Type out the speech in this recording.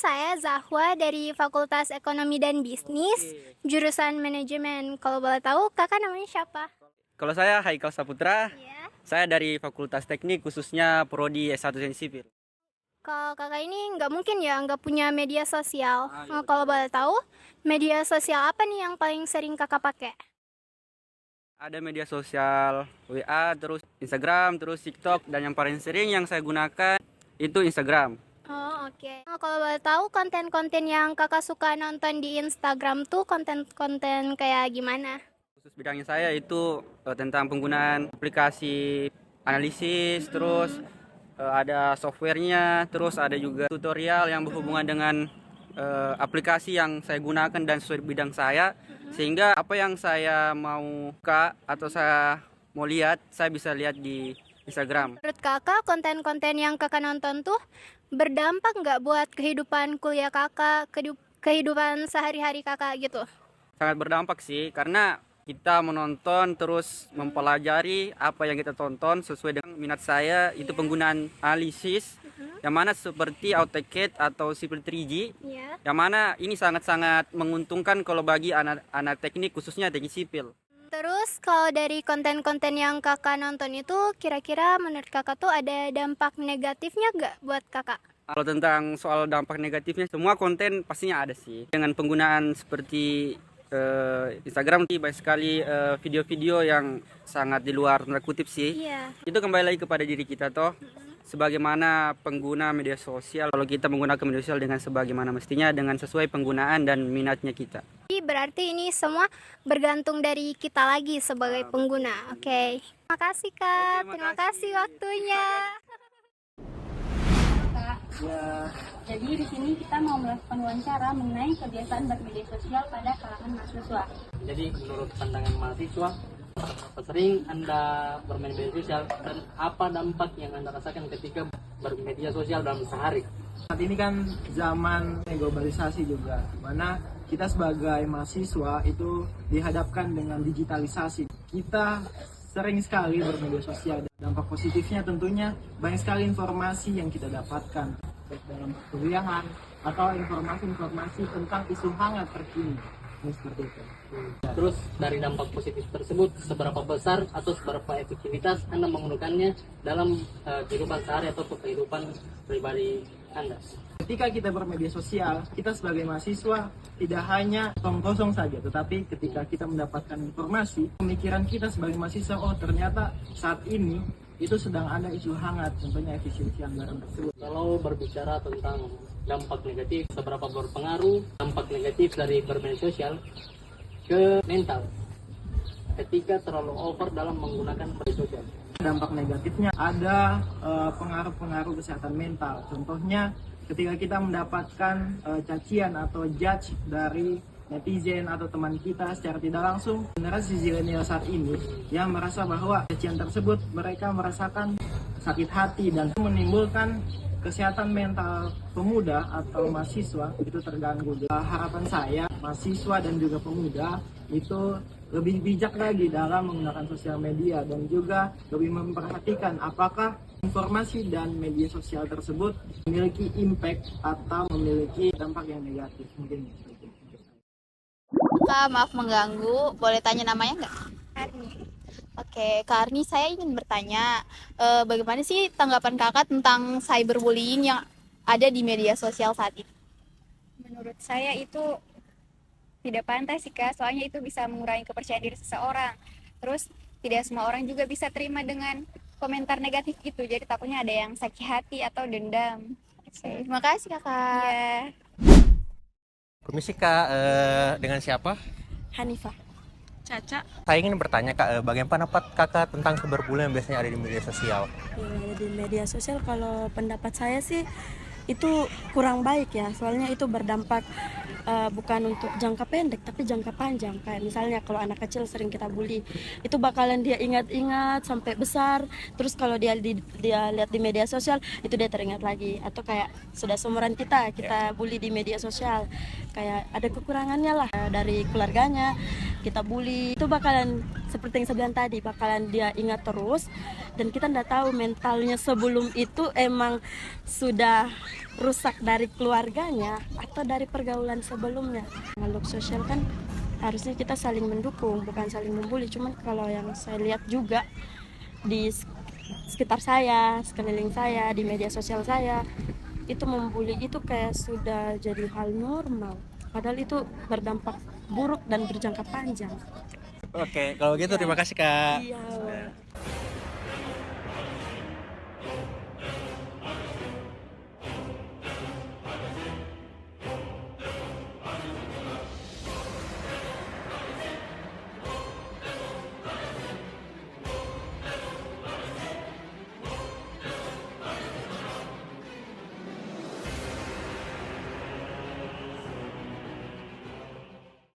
saya Zahwa dari Fakultas Ekonomi dan Bisnis, jurusan Manajemen. Kalau boleh tahu, kakak namanya siapa? Kalau saya Haikal Saputra, Iya. saya dari Fakultas Teknik khususnya Prodi S1 Teknik Sipil. Kalau kakak ini nggak mungkin ya nggak punya media sosial. Iya, Kalau boleh tahu, media sosial apa nih yang paling sering kakak pakai? ada media sosial WA, terus Instagram, terus TikTok, dan yang paling sering yang saya gunakan itu Instagram. Oh, oke. Kalau boleh tahu, konten-konten yang kakak suka nonton di Instagram tuh konten-konten kayak gimana? Khusus bidangnya saya itu tentang penggunaan aplikasi analisis, terus ada softwarenya, terus ada juga tutorial yang berhubungan dengan aplikasi yang saya gunakan dan sesuai bidang saya, sehingga apa yang saya mau buka atau saya mau lihat, saya bisa lihat di Instagram. Menurut kakak, konten-konten yang kakak nonton tuh berdampak nggak buat kehidupan kuliah kakak, kehidupan sehari-hari kakak gitu? Sangat berdampak sih, karena kita menonton terus mempelajari apa yang kita tonton sesuai dengan minat saya, itu penggunaan analisis yang mana seperti AutoCAD atau Civil 3D, Iya. yang mana ini sangat-sangat menguntungkan kalau bagi anak-anak teknik, khususnya teknik sipil. Terus kalau dari konten-konten yang kakak nonton itu, kira-kira menurut kakak tuh ada dampak negatifnya nggak buat kakak? Kalau tentang soal dampak negatifnya, semua konten pastinya ada sih. Dengan penggunaan seperti Instagram, banyak sekali video-video yang sangat di luar tanda kutip sih. Iya. Itu kembali lagi kepada diri kita toh. Sebagaimana pengguna media sosial, kalau kita menggunakan media sosial dengan sebagaimana mestinya, dengan sesuai penggunaan dan minatnya kita. Berarti ini semua bergantung dari kita lagi sebagai pengguna. Oke. Terima kasih Kak. Terima kasih waktunya. Kak. Jadi di sini kita mau melakukan wawancara mengenai kebiasaan bermedia sosial pada kalangan mahasiswa. Jadi menurut pandangan mahasiswa, apa sering Anda bermain media sosial dan apa dampak yang Anda rasakan ketika bermedia sosial dalam sehari? Saat ini kan zaman globalisasi juga, di mana kita sebagai mahasiswa itu dihadapkan dengan digitalisasi. Kita sering sekali bermedia sosial, dan dampak positifnya tentunya banyak sekali informasi yang kita dapatkan baik dalam kuliahan atau informasi-informasi tentang isu hangat terkini. Seperti itu. Terus dari dampak positif tersebut, seberapa besar atau seberapa efektivitas Anda menggunakannya dalam kehidupan sehari atau kehidupan pribadi Anda? Ketika kita bermedia sosial, kita sebagai mahasiswa tidak hanya tong kosong saja, tetapi ketika kita mendapatkan informasi, pemikiran kita sebagai mahasiswa, oh ternyata saat ini itu sedang ada isu hangat, contohnya efisiensi anggaran tersebut. Kalau berbicara tentang dampak negatif, seberapa berpengaruh dampak negatif dari bermedia sosial ke mental ketika terlalu over dalam menggunakan media sosial? Dampak negatifnya ada pengaruh-pengaruh kesehatan mental. Contohnya ketika kita mendapatkan cacian atau judge dari netizen atau teman kita secara tidak langsung, generasi zilenial saat ini yang merasa bahwa cacian tersebut mereka merasakan sakit hati dan menimbulkan kesehatan mental pemuda atau mahasiswa itu terganggu. Harapan saya mahasiswa dan juga pemuda itu lebih bijak lagi dalam menggunakan sosial media dan juga lebih memperhatikan apakah informasi dan media sosial tersebut memiliki impact atau memiliki dampak yang negatif. Mungkin seperti itu. Kak, maaf mengganggu. Boleh tanya namanya nggak? Arni. Oke, Kak Arni, saya ingin bertanya, bagaimana sih tanggapan kakak tentang cyberbullying yang ada di media sosial saat ini? Menurut saya itu tidak pantas sih Kak, soalnya itu bisa mengurangi kepercayaan diri seseorang. Terus tidak semua orang juga bisa terima dengan komentar negatif itu, jadi takutnya ada yang sakit hati atau dendam. Oke, terima kasih kakak. Iya. Permisi Kak, dengan siapa? Hanifah. Caca. Saya ingin bertanya Kak, bagaimana pendapat Kakak tentang cyberbullying yang biasanya ada di media sosial? Ya, di media sosial kalau pendapat saya sih itu kurang baik ya, soalnya itu berdampak bukan untuk jangka pendek tapi jangka panjang. Kayak misalnya kalau anak kecil sering kita bully, itu bakalan dia ingat-ingat sampai besar. Terus kalau dia lihat di media sosial, itu dia teringat lagi. Atau kayak sudah seumuran kita bully di media sosial, kayak ada kekurangannya lah dari keluarganya, kita bully, itu bakalan seperti yang saya bilang tadi, bakalan dia ingat terus, dan kita nggak tahu mentalnya sebelum itu emang sudah rusak dari keluarganya atau dari pergaulan sebelumnya. Makhluk sosial kan harusnya kita saling mendukung, bukan saling membuli. Cuman kalau yang saya lihat juga di sekitar saya, sekeliling saya, di media sosial saya, itu membuli itu kayak sudah jadi hal normal. Padahal itu berdampak buruk dan berjangka panjang. Oke, kalau gitu terima kasih Kak. Iya.